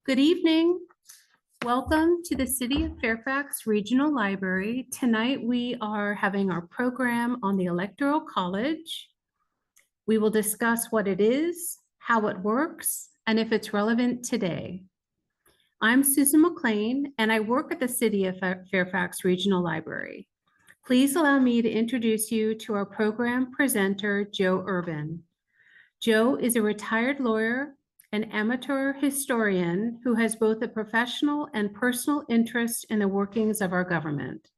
Good evening. Welcome to the City of Fairfax Regional Library. Tonight we are having our program on the Electoral College. We will discuss what it is, how it works, and if it's relevant today. I'm Susan McLean, and I work at the City of Fairfax Regional Library. Please allow me to introduce you to our program presenter, Joe Urban. Joe is a retired lawyer, an amateur historian who has both a professional and personal interest in the workings of our government.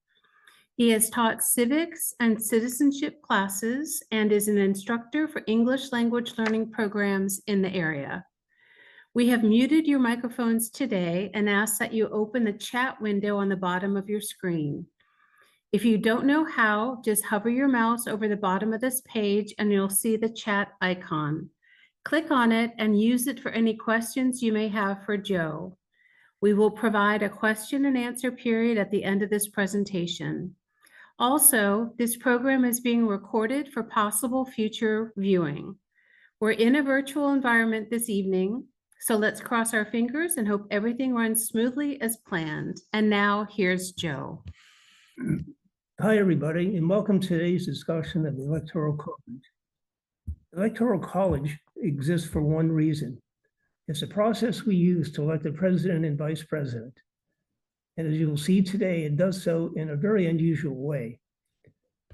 He has taught civics and citizenship classes and is an instructor for English language learning programs in the area. We have muted your microphones today and ask that you open the chat window on the bottom of your screen. If you don't know how, just hover your mouse over the bottom of this page and you'll see the chat icon. Click on it and use it for any questions you may have for Joe. We will provide a question and answer period at the end of this presentation. Also, this program is being recorded for possible future viewing. We're in a virtual environment this evening, so let's cross our fingers and hope everything runs smoothly as planned. And now here's Joe. Hi, everybody, and welcome to today's discussion of the Electoral College. The Electoral College exists for one reason. It's a process we use to elect the president and vice president. And as you will see today, it does so in a very unusual way.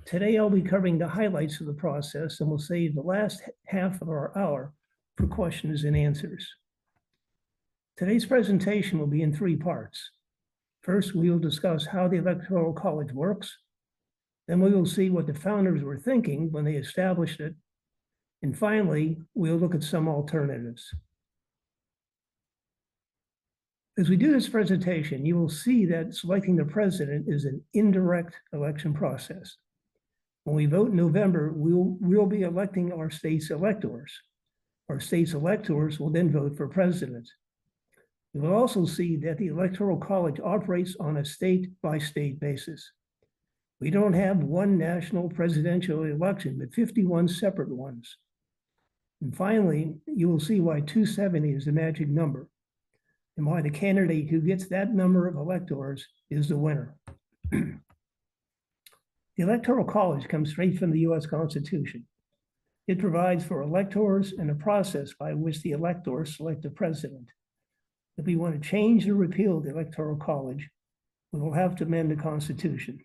Today, I'll be covering the highlights of the process, and we'll save the last half of our hour for questions and answers. Today's presentation will be in three parts. First, we will discuss how the Electoral College works. Then we will see what the founders were thinking when they established it. And finally, we'll look at some alternatives. As we do this presentation, you will see that selecting the president is an indirect election process. When we vote in November, we'll be electing our state's electors. Our state's electors will then vote for president. You will also see that the Electoral College operates on a state-by-state basis. We don't have one national presidential election, but 51 separate ones. And finally, you will see why 270 is the magic number and why the candidate who gets that number of electors is the winner. The Electoral College comes straight from the US Constitution. It provides for electors and a process by which the electors select the president. If we want to change or repeal the Electoral College, we will have to amend the Constitution.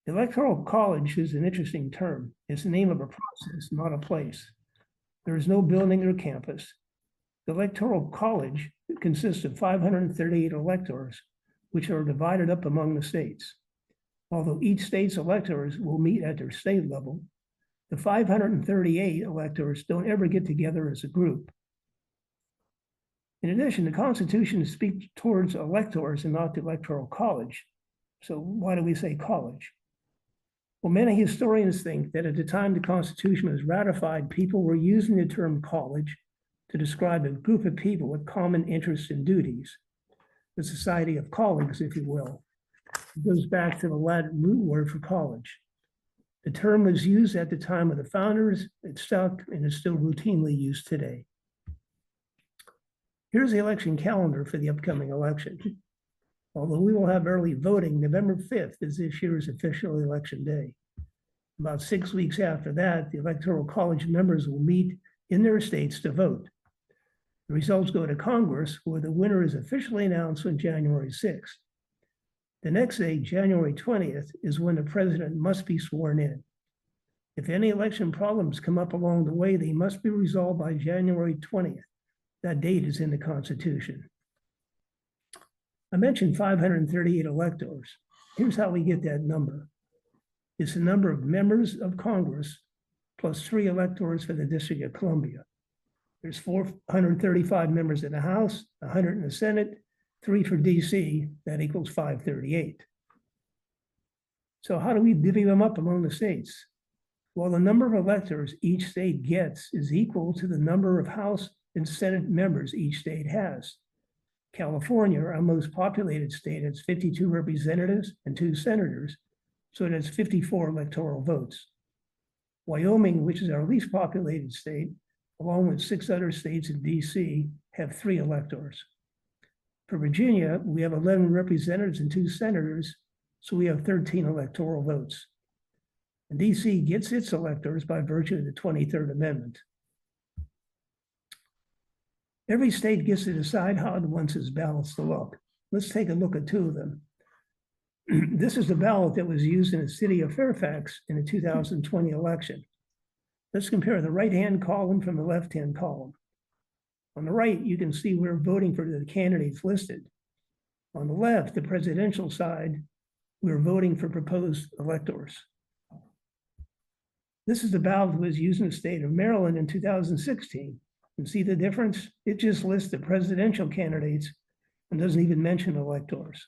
The Electoral College is an interesting term. It's the name of a process, not a place. There is no building or campus. The Electoral College consists of 538 electors, which are divided up among the states. Although each state's electors will meet at their state level, the 538 electors don't ever get together as a group. In addition, the Constitution speaks towards electors and not the Electoral College. So why do we say college? Well, many historians think that at the time the Constitution was ratified, people were using the term college to describe a group of people with common interests and duties, the society of colleagues, if you will. It goes back to the Latin root word for college. The term was used at the time of the founders, it stuck, and is still routinely used today. Here's the election calendar for the upcoming election. Although we will have early voting, November 5th is this year's official election day. About 6 weeks after that, the Electoral College members will meet in their states to vote. The results go to Congress, where the winner is officially announced on January 6th. The next day, January 20th, is when the president must be sworn in. If any election problems come up along the way, they must be resolved by January 20th. That date is in the Constitution. I mentioned 538 electors. Here's how we get that number. It's the number of members of Congress plus 3 electors for the District of Columbia. There's 435 members in the House, 100 in the Senate, 3 for DC, that equals 538. So how do we divvy them up among the states? Well, the number of electors each state gets is equal to the number of House and Senate members each state has. California, our most populated state, has 52 representatives and 2 senators, so it has 54 electoral votes. Wyoming, which is our least populated state, along with 6 other states in DC, have 3 electors. For Virginia, we have 11 representatives and 2 senators, so we have 13 electoral votes. And DC gets its electors by virtue of the 23rd Amendment. Every state gets to decide how it wants its ballots to look. Let's take a look at 2 of them. This is the ballot that was used in the city of Fairfax in the 2020 election. Let's compare the right-hand column from the left-hand column. On the right, you can see we're voting for the candidates listed. On the left, the presidential side, we're voting for proposed electors. This is the ballot that was used in the state of Maryland in 2016. And see the difference? It just lists the presidential candidates and doesn't even mention electors.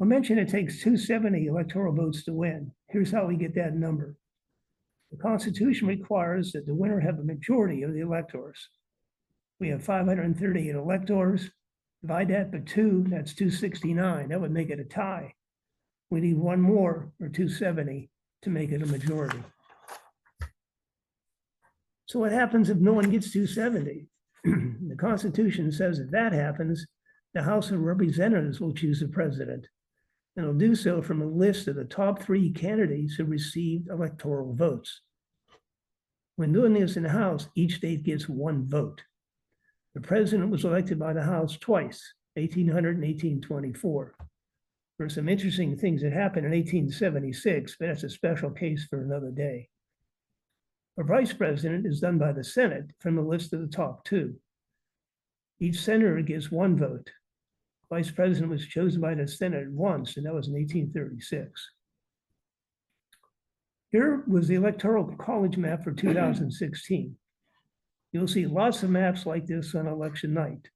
I'll mention it takes 270 electoral votes to win. Here's how we get that number. The Constitution requires that the winner have a majority of the electors. We have 538 electors. Divide that by 2, that's 269. That would make it a tie. We need 1 more, or 270, to make it a majority. So what happens if no one gets 270? The Constitution says if that happens, the House of Representatives will choose a president. And it'll do so from a list of the top 3 candidates who received electoral votes. When doing this in the House, each state gets 1 vote. The president was elected by the House twice, 1800 and 1824. There are some interesting things that happened in 1876, but that's a special case for another day. A vice president is done by the Senate from the list of the top 2. Each senator gets 1 vote. Vice president was chosen by the Senate once, and that was in 1836. Here was the Electoral College map for 2016. You'll see lots of maps like this on election night.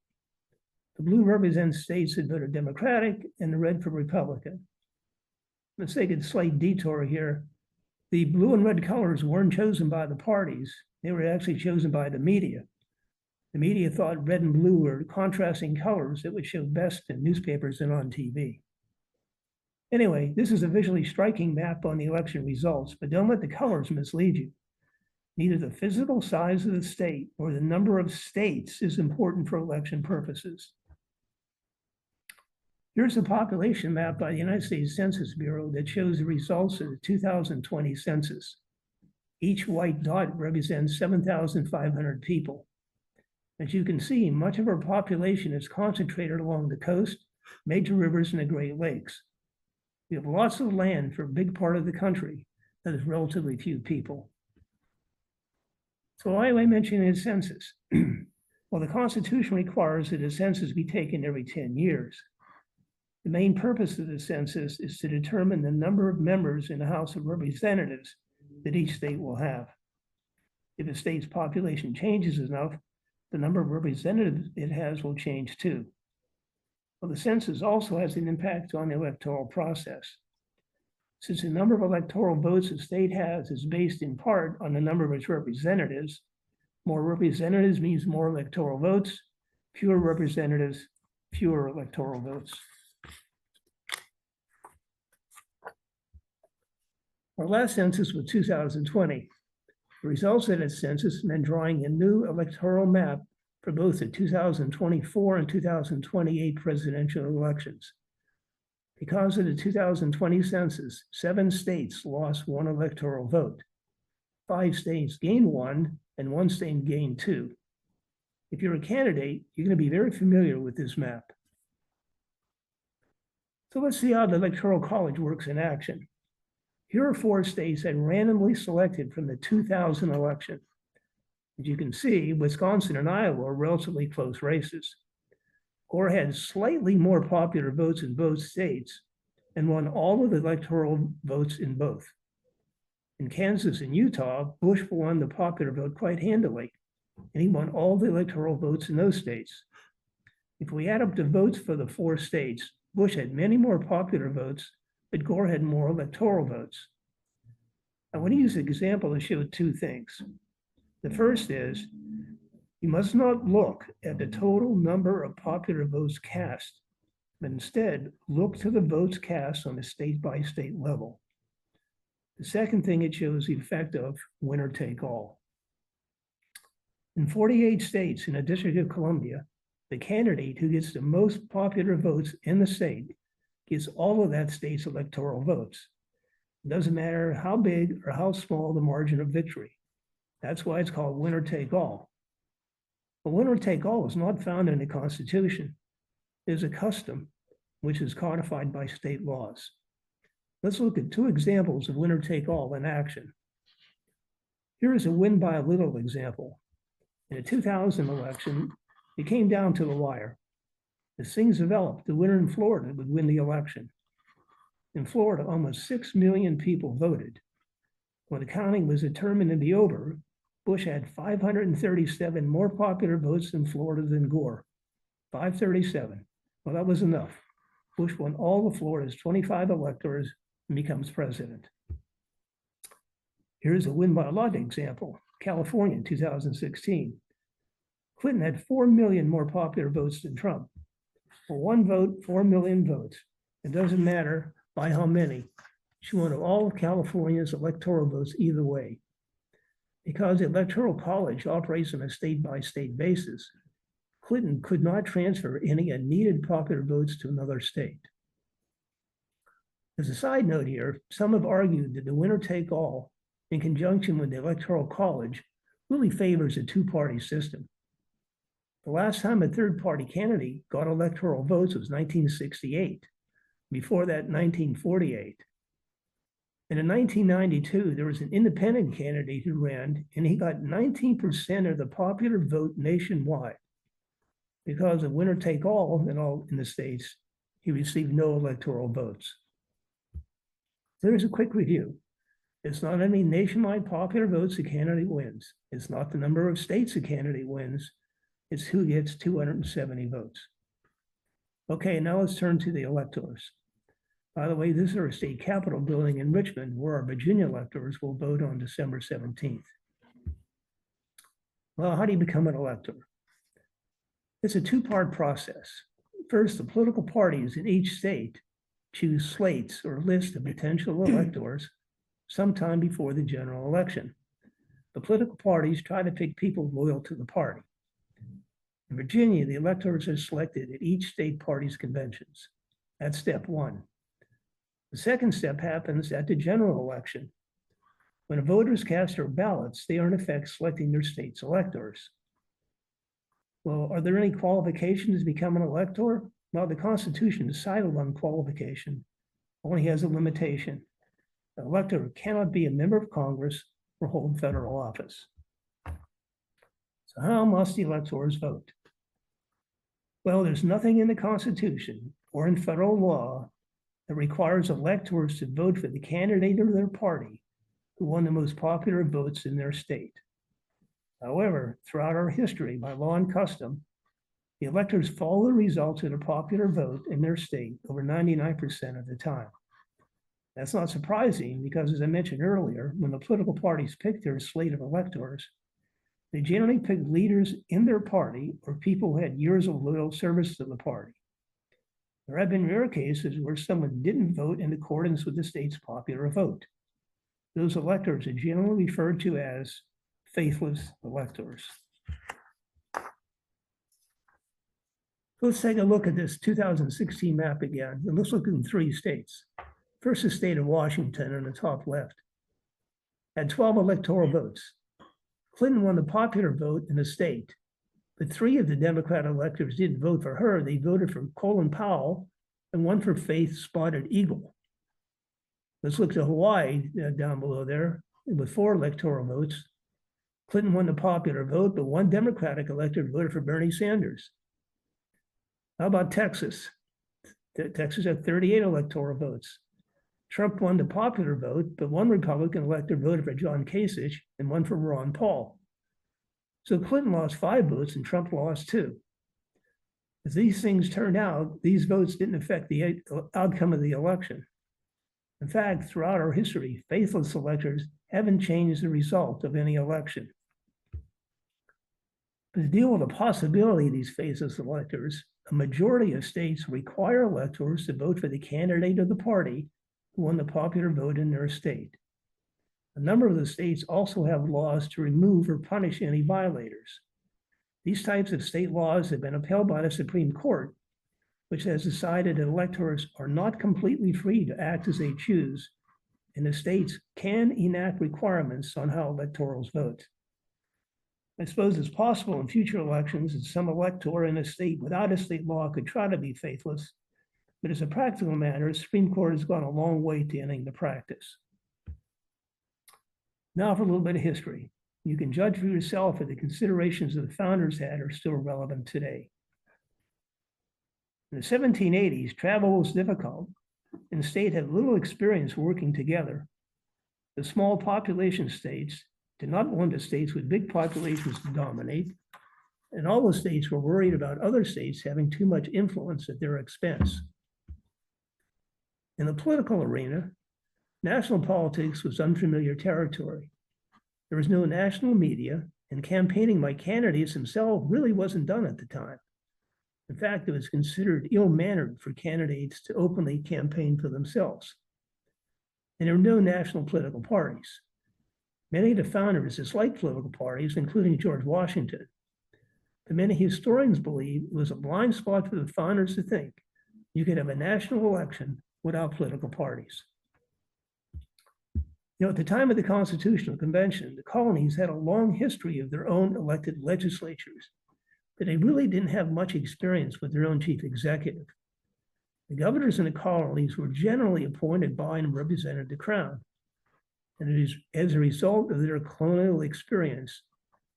The blue represents states that voted Democratic and the red for Republican. Let's take a slight detour here. The blue and red colors weren't chosen by the parties. They were actually chosen by the media. The media thought red and blue were contrasting colors that would show best in newspapers and on TV. Anyway, this is a visually striking map on the election results, but don't let the colors mislead you. Neither the physical size of the state or the number of states is important for election purposes. Here's a population map by the United States Census Bureau that shows the results of the 2020 census. Each white dot represents 7,500 people. As you can see, much of our population is concentrated along the coast, major rivers, and the Great Lakes. We have lots of land for a big part of the country that is relatively few people. So why am I mentioning the census? Well, the Constitution requires that a census be taken every 10 years. The main purpose of the census is to determine the number of members in the House of Representatives that each state will have. If a state's population changes enough, the number of representatives it has will change too. Well, the census also has an impact on the electoral process. Since the number of electoral votes a state has is based in part on the number of its representatives, more representatives means more electoral votes, fewer representatives, fewer electoral votes. Our last census was 2020. The results of that census meant drawing a new electoral map for both the 2024 and 2028 presidential elections. Because of the 2020 census, 7 states lost 1 electoral vote. 5 states gained 1, and 1 state gained 2. If you're a candidate, you're going to be very familiar with this map. So let's see how the Electoral College works in action. Here are 4 states that randomly selected from the 2000 election. As you can see, Wisconsin and Iowa are relatively close races. Gore had slightly more popular votes in both states and won all of the electoral votes in both. In Kansas and Utah, Bush won the popular vote quite handily, and he won all the electoral votes in those states. If we add up the votes for the 4 states, Bush had many more popular votes, but Gore had more electoral votes. I want to use an example to show 2 things. The first is, you must not look at the total number of popular votes cast, but instead look to the votes cast on a state-by-state level. The second thing it shows the effect of winner take all. In 48 states in the District of Columbia, the candidate who gets the most popular votes in the state gets all of that state's electoral votes. It doesn't matter how big or how small the margin of victory. That's why it's called winner take all. But winner take all is not found in the Constitution. It is a custom which is codified by state laws. Let's look at two examples of winner take all in action. Here is a win by a little example. In the 2000 election, it came down to the wire. As things developed, the winner in Florida would win the election. In Florida, almost 6 million people voted. When the counting was determined to be over, Bush had 537 more popular votes in Florida than Gore. 537. Well, that was enough. Bush won all of Florida's 25 electors and becomes president. Here's a win by a lot example. California in 2016. Clinton had 4 million more popular votes than Trump. For one vote, 4 million votes. It doesn't matter by how many. She won all of California's electoral votes either way. Because the Electoral College operates on a state-by-state basis, Clinton could not transfer any unneeded popular votes to another state. As a side note here, some have argued that the winner-take-all, in conjunction with the Electoral College, really favors a two-party system. The last time a third-party candidate got electoral votes was 1968. Before that, 1948. And in 1992, there was an independent candidate who ran, and he got 19% of the popular vote nationwide. Because of winner-take-all in the states, he received no electoral votes. There's a quick review. It's not any nationwide popular votes a candidate wins. It's not the number of states a candidate wins. It's who gets 270 votes. Okay, now let's turn to the electors. By the way, this is our state capitol building in Richmond, where our Virginia electors will vote on December 17th. Well, how do you become an elector? It's a two-part process. First, the political parties in each state choose slates or lists of potential electors sometime before the general election. The political parties try to pick people loyal to the party. In Virginia, the electors are selected at each state party's conventions. That's step one. The second step happens at the general election. When voters cast their ballots, they are in effect selecting their state's electors. Well, are there any qualifications to become an elector? Well, the Constitution is silent on qualification, only has a limitation. An elector cannot be a member of Congress or hold federal office. So how must the electors vote? Well, there's nothing in the Constitution or in federal law that requires electors to vote for the candidate of their party who won the most popular votes in their state. However, throughout our history, by law and custom, the electors follow the results of the popular vote in their state over 99% of the time. That's not surprising because, as I mentioned earlier, when the political parties pick their slate of electors, they generally pick leaders in their party or people who had years of loyal service to the party. There have been rare cases where someone didn't vote in accordance with the state's popular vote. Those electors are generally referred to as faithless electors. Let's take a look at this 2016 map again, and let's look in 3 states. First, the state of Washington on the top left had 12 electoral votes. Clinton won the popular vote in the state, but 3 of the Democrat electors didn't vote for her. They voted for Colin Powell and 1 for Faith Spotted Eagle. Let's look to Hawaii down below there with 4 electoral votes. Clinton won the popular vote, but 1 Democratic elector voted for Bernie Sanders. How about Texas? Texas had 38 electoral votes. Trump won the popular vote, but 1 Republican elector voted for John Kasich and 1 for Ron Paul. So Clinton lost 5 votes and Trump lost 2. As these things turned out, these votes didn't affect the outcome of the election. In fact, throughout our history, faithless electors haven't changed the result of any election. But to deal with the possibility of these faithless electors, a majority of states require electors to vote for the candidate of the party who won the popular vote in their state. A number of the states also have laws to remove or punish any violators. These types of state laws have been upheld by the Supreme Court, which has decided that electors are not completely free to act as they choose, and the states can enact requirements on how electorals vote. I suppose it's possible in future elections that some elector in a state without a state law could try to be faithless, but as a practical matter, the Supreme Court has gone a long way to ending the practice. Now for a little bit of history. You can judge for yourself if the considerations that the founders had are still relevant today. In the 1780s, travel was difficult, and the state had little experience working together. The small population states did not want the states with big populations to dominate, and all the states were worried about other states having too much influence at their expense. In the political arena, national politics was unfamiliar territory. There was no national media, and campaigning by candidates themselves really wasn't done at the time. In fact, it was considered ill-mannered for candidates to openly campaign for themselves. And there were no national political parties. Many of the founders disliked political parties, including George Washington. But many historians believe it was a blind spot for the founders to think you could have a national election without political parties. At the time of the Constitutional Convention, the colonies had a long history of their own elected legislatures, but they really didn't have much experience with their own chief executive. The governors in the colonies were generally appointed by and represented the crown. And it is as a result of their colonial experience,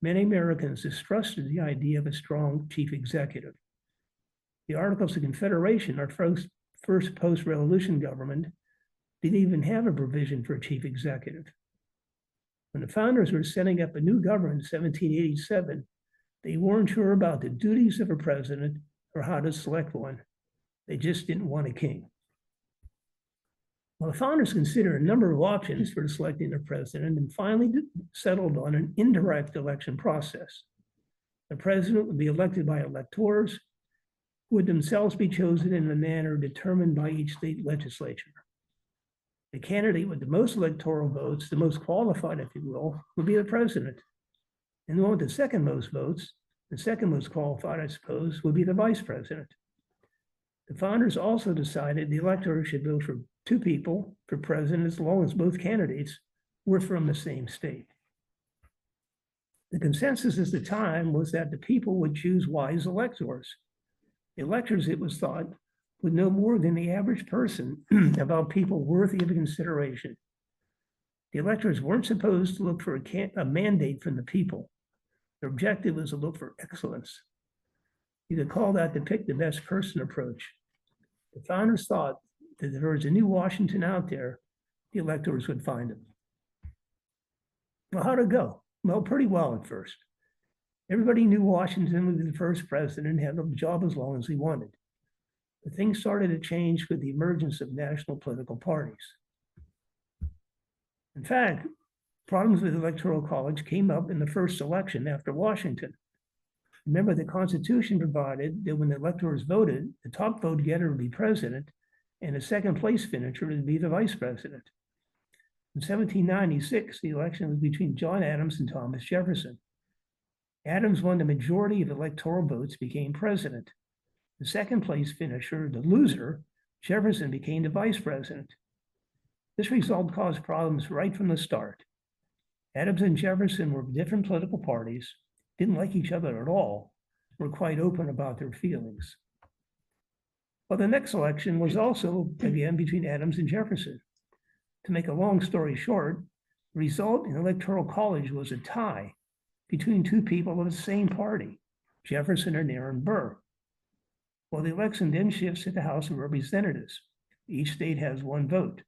many Americans distrusted the idea of a strong chief executive. The Articles of Confederation, our first post-revolution government, didn't even have a provision for a chief executive. When the founders were setting up a new government in 1787, they weren't sure about the duties of a president or how to select one. They just didn't want a king. Well, the founders considered a number of options for selecting a president and finally settled on an indirect election process. The president would be elected by electors, who would themselves be chosen in a manner determined by each state legislature. The candidate with the most electoral votes, the most qualified, if you will, would be the president. And the one with the second most votes, the second most qualified, I suppose, would be the vice president. The founders also decided the electors should vote for two people for president as long as both candidates were from the same state. The consensus at the time was that the people would choose wise electors. The electors, it was thought, would know more than the average person about people worthy of consideration. The electors weren't supposed to look for a mandate from the people. Their objective was to look for excellence. You could call that the pick the best person approach. The founders thought that if there was a new Washington out there, the electors would find him. Well, how'd it go? Well, pretty well at first. Everybody knew Washington would be the first president and had the job as long as he wanted. But things started to change with the emergence of national political parties. In fact, problems with the Electoral College came up in the first election after Washington. Remember, the Constitution provided that when the electors voted, the top vote getter would be president, and the second place finisher would be the vice president. In 1796, the election was between John Adams and Thomas Jefferson. Adams won the majority of electoral votes, became president. The second place finisher, the loser, Jefferson, became the vice president. This result caused problems right from the start. Adams and Jefferson were different political parties, didn't like each other at all, were quite open about their feelings. Well, the next election was also, again, between Adams and Jefferson. To make a long story short, the result in the Electoral College was a tie between two people of the same party, Jefferson and Aaron Burr. Well, the election then shifts to the House of Representatives. Each state has one vote.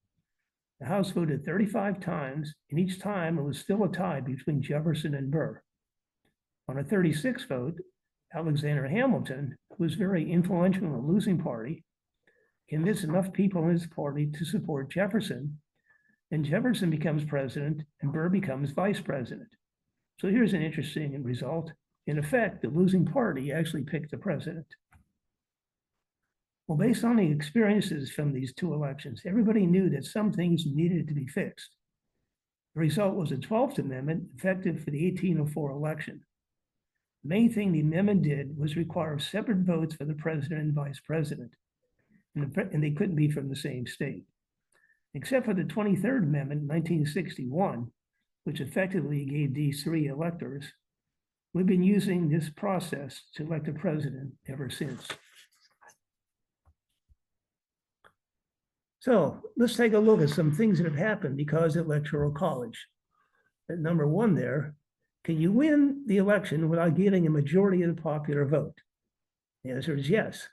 The House voted 35 times, and each time it was still a tie between Jefferson and Burr. On a 36th vote, Alexander Hamilton, who was very influential in the losing party, convinced enough people in his party to support Jefferson, and Jefferson becomes president and Burr becomes vice president. So here's an interesting result. In effect, the losing party actually picked the president. Well, based on the experiences from these two elections, everybody knew that some things needed to be fixed. The result was a 12th Amendment effective for the 1804 election. The main thing the amendment did was require separate votes for the president and vice president, and they couldn't be from the same state. Except for the 23rd Amendment in 1961, which effectively gave these three electors, we've been using this process to elect a president ever since. So let's take a look at some things that have happened because of Electoral College. At number one there, can you win the election without getting a majority of the popular vote? The answer is yes.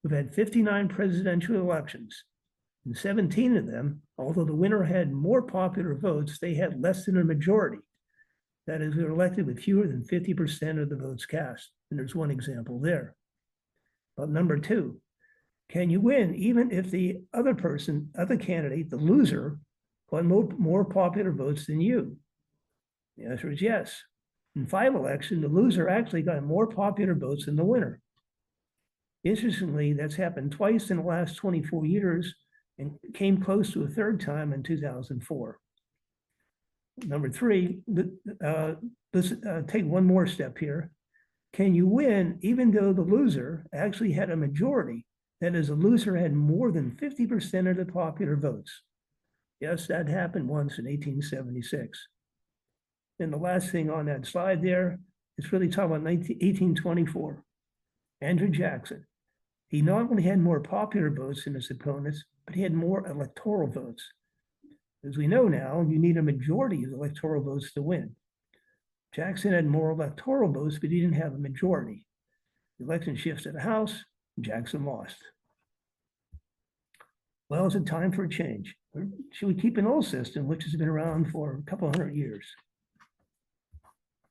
We've had 59 presidential elections. In 17 of them, although the winner had more popular votes, they had less than a majority. That is, they were elected with fewer than 50% of the votes cast. And there's one example there. But number two, can you win even if the other candidate, the loser, got more popular votes than you? The answer is yes. In 5 elections, the loser actually got more popular votes than the winner. Interestingly, that's happened twice in the last 24 years and came close to a third time in 2004. Number three, let's take one more step here. Can you win even though the loser actually had a majority? That is, the loser had more than 50% of the popular votes. Yes, that happened once in 1876. And the last thing on that slide there is really talking about 1824. Andrew Jackson. He not only had more popular votes than his opponents, but he had more electoral votes. As we know now, you need a majority of electoral votes to win. Jackson had more electoral votes, but he didn't have a majority. The election shifts to the House, Jackson lost. Well, is it time for a change? Or should we keep an old system, which has been around for a couple hundred years?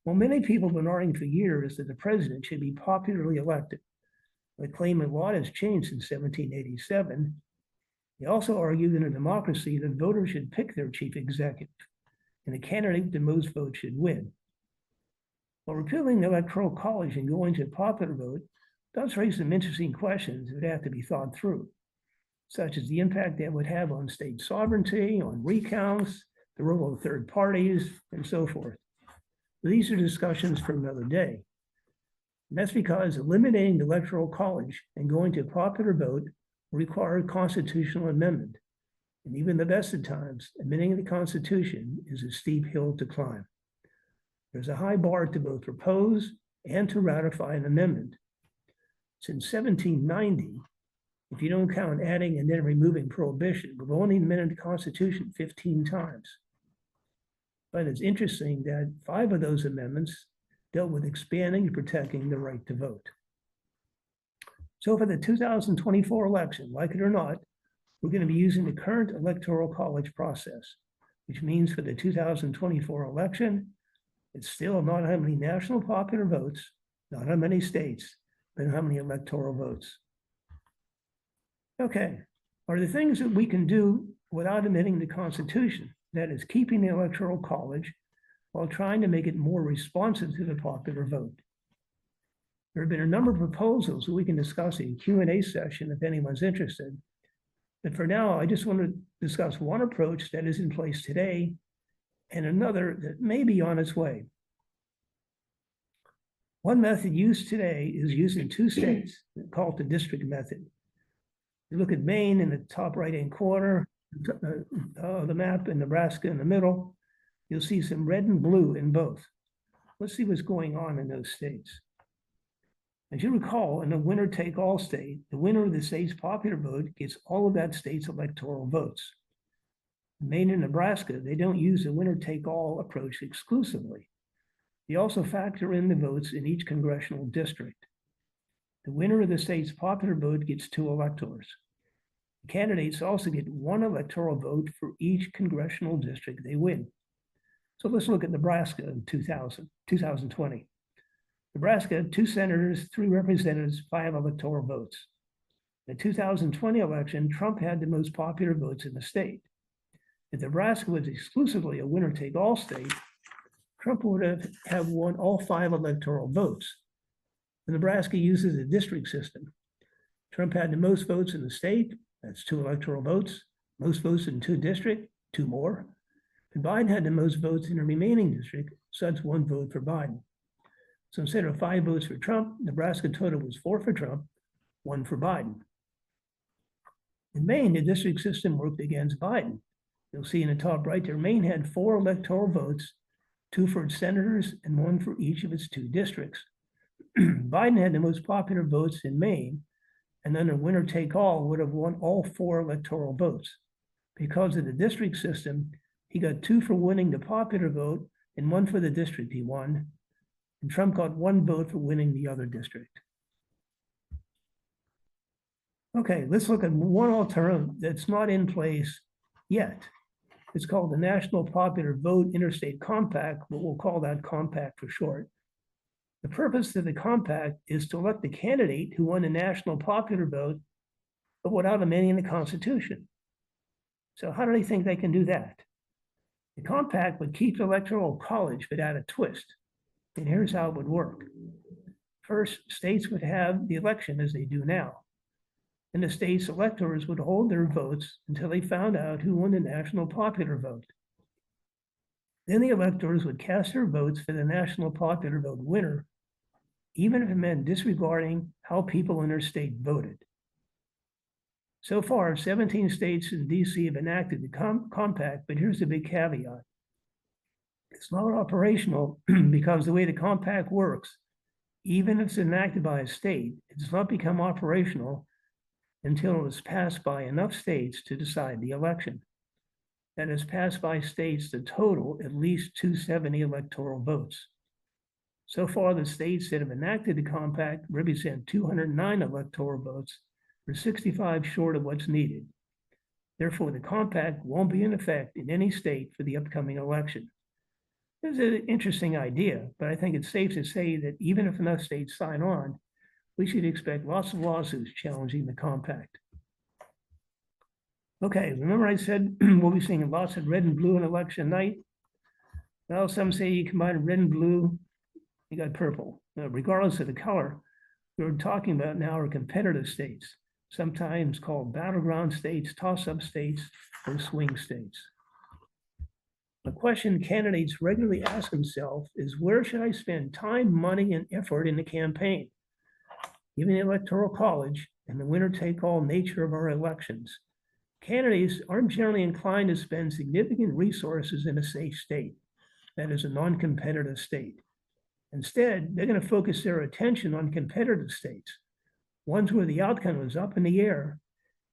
Well, many people have been arguing for years that the president should be popularly elected. They claim that law has changed since 1787. They also argue that in a democracy, the voters should pick their chief executive, and the candidate with the most votes should win. While repealing the Electoral College and going to a popular vote does raise some interesting questions that have to be thought through, such as the impact that would have on state sovereignty, on recounts, the role of third parties, and so forth. But these are discussions for another day. And that's because eliminating the Electoral College and going to a popular vote required constitutional amendment. And even the best of times, amending the Constitution is a steep hill to climb. There's a high bar to both propose and to ratify an amendment. Since 1790, if you don't count adding and then removing prohibition, we've only amended the Constitution 15 times. But it's interesting that 5 of those amendments dealt with expanding and protecting the right to vote. So for the 2024 election, like it or not, we're going to be using the current Electoral College process, which means for the 2024 election, it's still not how many national popular votes, not how many states, but how many electoral votes. Okay, are there things that we can do without amending the Constitution? That is, keeping the Electoral College while trying to make it more responsive to the popular vote. There have been a number of proposals that we can discuss in Q&A session if anyone's interested. But for now, I just want to discuss one approach that is in place today and another that may be on its way. One method used today is used in 2 states called the district method. You look at Maine in the top right-hand corner of the map and Nebraska in the middle, you'll see some red and blue in both. Let's see what's going on in those states. As you recall, in a winner-take-all state, the winner of the state's popular vote gets all of that state's electoral votes. In Maine and Nebraska, they don't use the winner-take-all approach exclusively. They also factor in the votes in each congressional district. The winner of the state's popular vote gets 2 electors. The candidates also get 1 electoral vote for each congressional district they win. So let's look at Nebraska in 2020. Nebraska had 2 senators, 3 representatives, 5 electoral votes. In the 2020 election, Trump had the most popular votes in the state. If Nebraska was exclusively a winner-take-all state, Trump would have won all 5 electoral votes. Nebraska uses a district system. Trump had the most votes in the state, that's 2 electoral votes, most votes in 2 districts, 2 more. And Biden had the most votes in the remaining district, so that's 1 vote for Biden. So instead of 5 votes for Trump, Nebraska total was 4 for Trump, 1 for Biden. In Maine, the district system worked against Biden. You'll see in the top right there, Maine had 4 electoral votes, 2 for its senators and 1 for each of its 2 districts. Biden had the most popular votes in Maine, and then a winner take all would have won all 4 electoral votes. Because of the district system, he got 2 for winning the popular vote and 1 for the district he won. And Trump got 1 vote for winning the other district. Okay, let's look at one alternative that's not in place yet. It's called the National Popular Vote Interstate Compact, but we'll call that compact for short. The purpose of the compact is to elect the candidate who won the national popular vote, but without amending the Constitution. So how do they think they can do that? The compact would keep the Electoral College, but add a twist. And here's how it would work. First, states would have the election as they do now. And the state's electors would hold their votes until they found out who won the national popular vote. Then the electors would cast their votes for the national popular vote winner, even if it meant disregarding how people in their state voted. So far, 17 states and DC have enacted the compact, but here's the big caveat. It's not operational because the way the compact works, even if it's enacted by a state, it does not become operational until it is passed by enough states to decide the election. That is passed by states that total at least 270 electoral votes. So far, the states that have enacted the compact represent 209 electoral votes, or 65 short of what's needed. Therefore, the compact won't be in effect in any state for the upcoming election. This is an interesting idea, but I think it's safe to say that even if enough states sign on, we should expect lots of lawsuits challenging the compact. Okay, remember I said we'll be seeing lots of red and blue on election night? Well, some say you combine red and blue, you got purple. Now, regardless of the color, we're talking about now are competitive states, sometimes called battleground states, toss-up states, or swing states. The question candidates regularly ask themselves is, where should I spend time, money, and effort in the campaign? Given the Electoral College and the winner-take-all nature of our elections, candidates aren't generally inclined to spend significant resources in a safe state, that is a non-competitive state. Instead, they're going to focus their attention on competitive states, ones where the outcome is up in the air,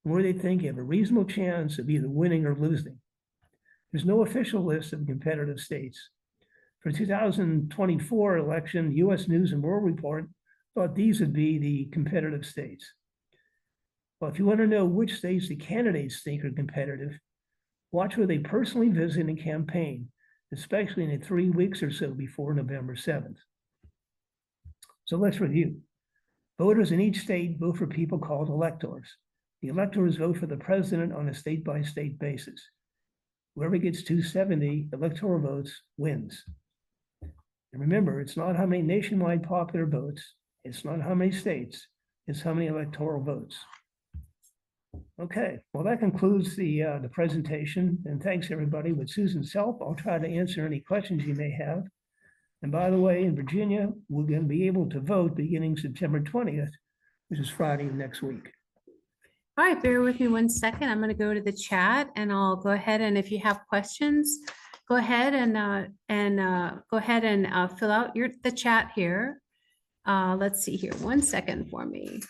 and where they think they have a reasonable chance of either winning or losing. There's no official list of competitive states. For 2024 election, U.S. News and World Report thought these would be the competitive states. Well, if you want to know which states the candidates think are competitive, watch where they personally visit and campaign, especially in the 3 weeks or so before November 7th. So let's review. Voters in each state vote for people called electors. The electors vote for the president on a state-by-state basis. Whoever gets 270 electoral votes wins. And remember, it's not how many nationwide popular votes, it's not how many states, it's how many electoral votes. Okay, well, that concludes the presentation, and thanks everybody. With Susan's help, I'll try to answer any questions you may have. And by the way, in Virginia, we're going to be able to vote beginning September 20th, which is Friday next week. All right, bear with me 1 second. I'm going to go to the chat and I'll go ahead, and if you have questions, go ahead and fill out the chat here. Let's see here. 1 second for me.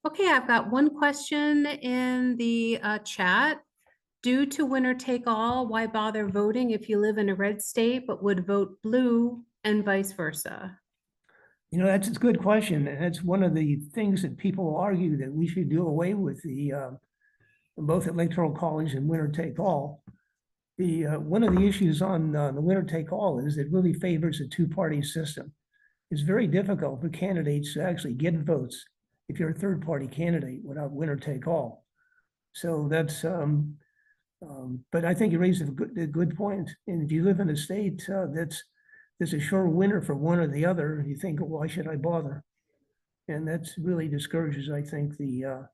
Okay, I've got one question in the chat. Due to winner take all, why bother voting if you live in a red state but would vote blue and vice versa? You know, that's a good question. And that's one of the things that people argue, that we should do away with the both Electoral College and winner take all. One of the issues on the winner take all is it really favors a two-party system. It's very difficult for candidates to actually get votes if you're a third-party candidate without winner take all. So that's, but I think you raised a good point. And if you live in a state that's a sure winner for one or the other, you think, well, why should I bother? And that's really discourages, I think, the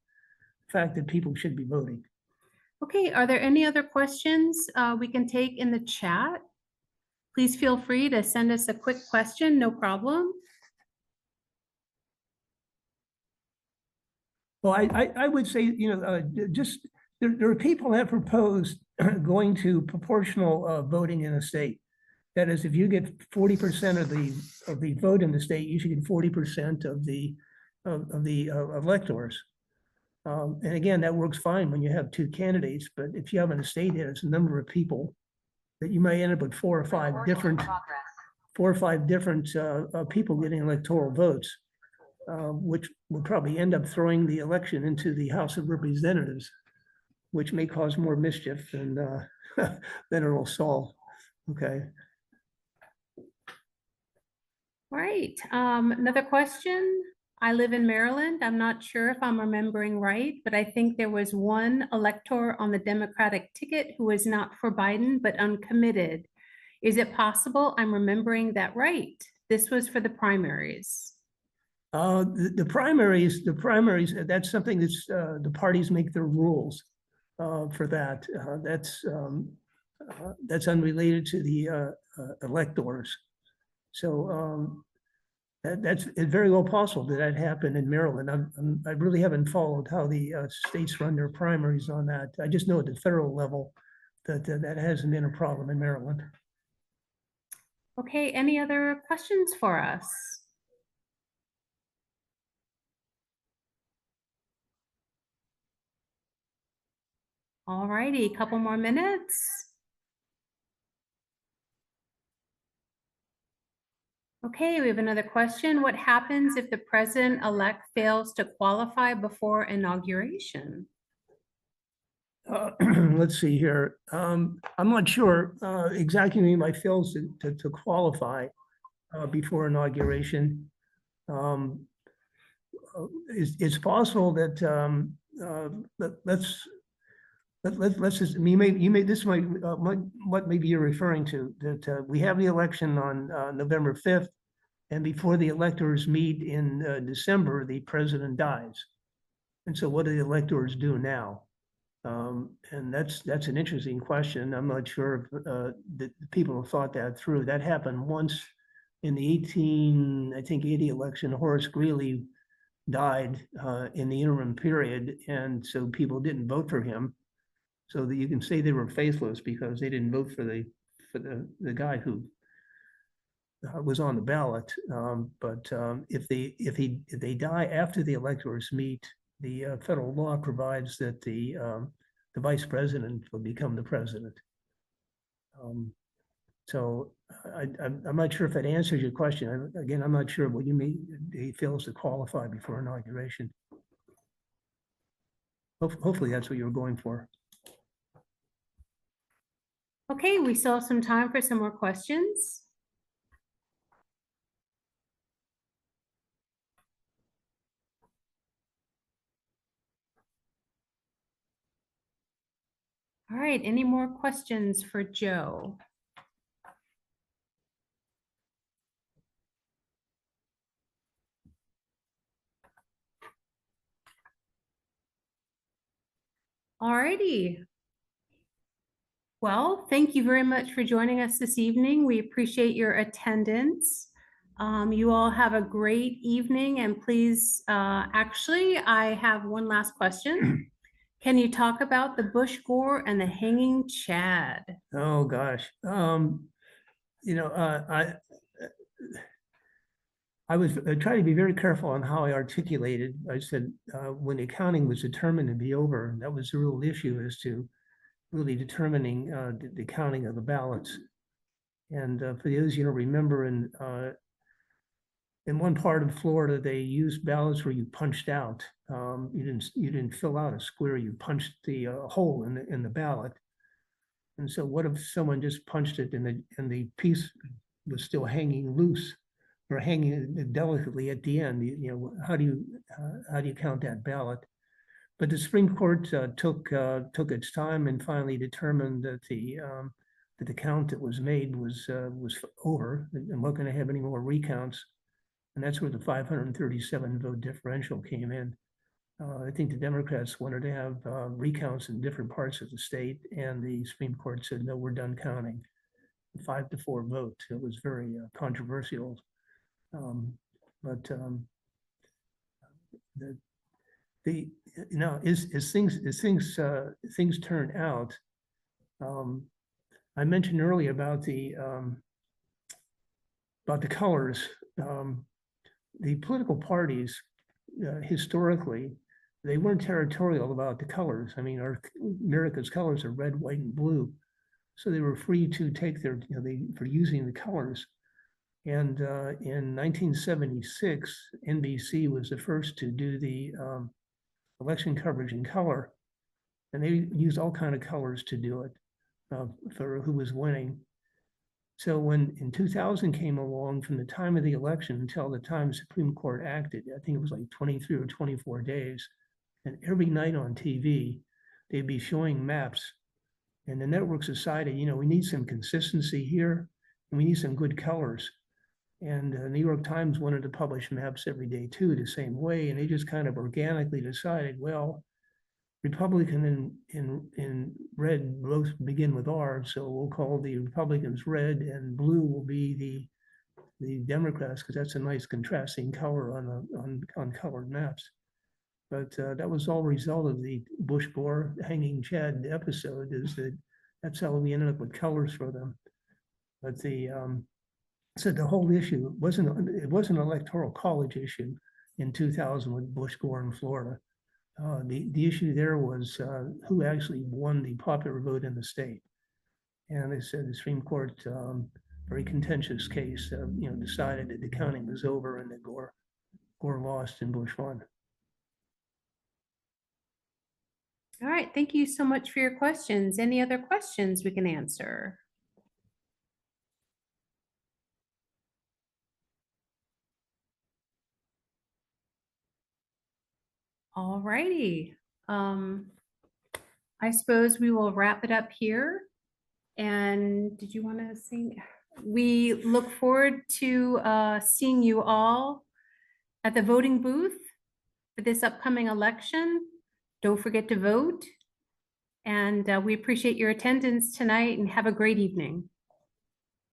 fact that people should be voting. Okay, are there any other questions we can take in the chat? Please feel free to send us a quick question, no problem. Well, I would say, just there are people that propose going to proportional voting in a state. That is, if you get 40% of the vote in the state, you should get 40% of the electors. And again, that works fine when you have two candidates, but if you have in a state that has a number of people, that you may end up with four or five different people getting electoral votes, which will probably end up throwing the election into the House of Representatives, which may cause more mischief than than it'll solve. Okay. All right, another question. I live in Maryland. I'm not sure if I'm remembering right, but I think there was one elector on the Democratic ticket who was not for Biden, but uncommitted. Is it possible I'm remembering that right? This was for the primaries. The primaries, that's something that's, the parties make their rules for that. That's unrelated to the electors. So it's very well possible that happened in Maryland. I really haven't followed how the states run their primaries on that. I just know at the federal level that that hasn't been a problem in Maryland. Okay, any other questions for us? All righty, a couple more minutes. Okay, we have another question. What happens if the president-elect fails to qualify before inauguration? Let's see here. I'm not sure exactly when my fails to qualify before inauguration. It's possible that let's just, this might what maybe you're referring to, that we have the election on November 5th, and before the electors meet in December, the president dies. And so what do the electors do now? And that's an interesting question. I'm not sure if the people have thought that through. That happened once in the 1880 election. Horace Greeley died in the interim period, and so people didn't vote for him. So that you can say they were faithless because they didn't vote for the guy who was on the ballot. But if they die after the electors meet, the federal law provides that the vice president will become the president. So I'm not sure if that answers your question. Again, I'm not sure what you mean. He fails to qualify before inauguration. Hopefully that's what you're going for. Okay, we still have some time for some more questions. All right, any more questions for Joe? All righty. Well, thank you very much for joining us this evening. We appreciate your attendance. You all have a great evening, and please, actually, I have one last question. Can you talk about the Bush Gore and the hanging Chad? Oh, gosh. I was trying to be very careful on how I articulated. I said when the counting was determined to be over, that was the real issue as to really determining the counting of the ballots. And for those you don't remember, in one part of Florida, they used ballots where you punched out You didn't fill out a square, you punched the hole in the ballot. And so what if someone just punched it and the piece was still hanging loose or hanging delicately at the end? How do you count that ballot? But the Supreme Court took its time and finally determined that the count that was made was over and we're going to have any more recounts. And that's where the 537 vote differential came in. I think the Democrats wanted to have recounts in different parts of the state, and the Supreme Court said, no, we're done counting. 5-4 vote. It was very controversial. But as things turn out, I mentioned earlier about the colors. The political parties historically, they weren't territorial about the colors. I mean, America's colors are red, white, and blue. So they were free to take their, for using the colors. And in 1976, NBC was the first to do the election coverage in color. And they used all kinds of colors to do it for who was winning. So when in 2000 came along, from the time of the election until the time the Supreme Court acted, I think it was like 23 or 24 days. And every night on TV, they'd be showing maps. And the networks decided, we need some consistency here, and we need some good colors. And the New York Times wanted to publish maps every day too, the same way. And they just kind of organically decided, well, Republican and red both begin with R, so we'll call the Republicans red, and blue will be the Democrats, because that's a nice contrasting color on colored maps. But that was all a result of the Bush-Gore hanging Chad episode. That's how we ended up with colors for them. But so the whole issue wasn't an electoral college issue in 2000 with Bush-Gore in Florida. The issue there was who actually won the popular vote in the state. And they said the Supreme Court, very contentious case, decided that the counting was over and that Gore lost and Bush won. All right, thank you so much for your questions. Any other questions we can answer? All righty. I suppose we will wrap it up here. And did you want to sing? We look forward to seeing you all at the voting booth for this upcoming election. Don't forget to vote. And we appreciate your attendance tonight and have a great evening.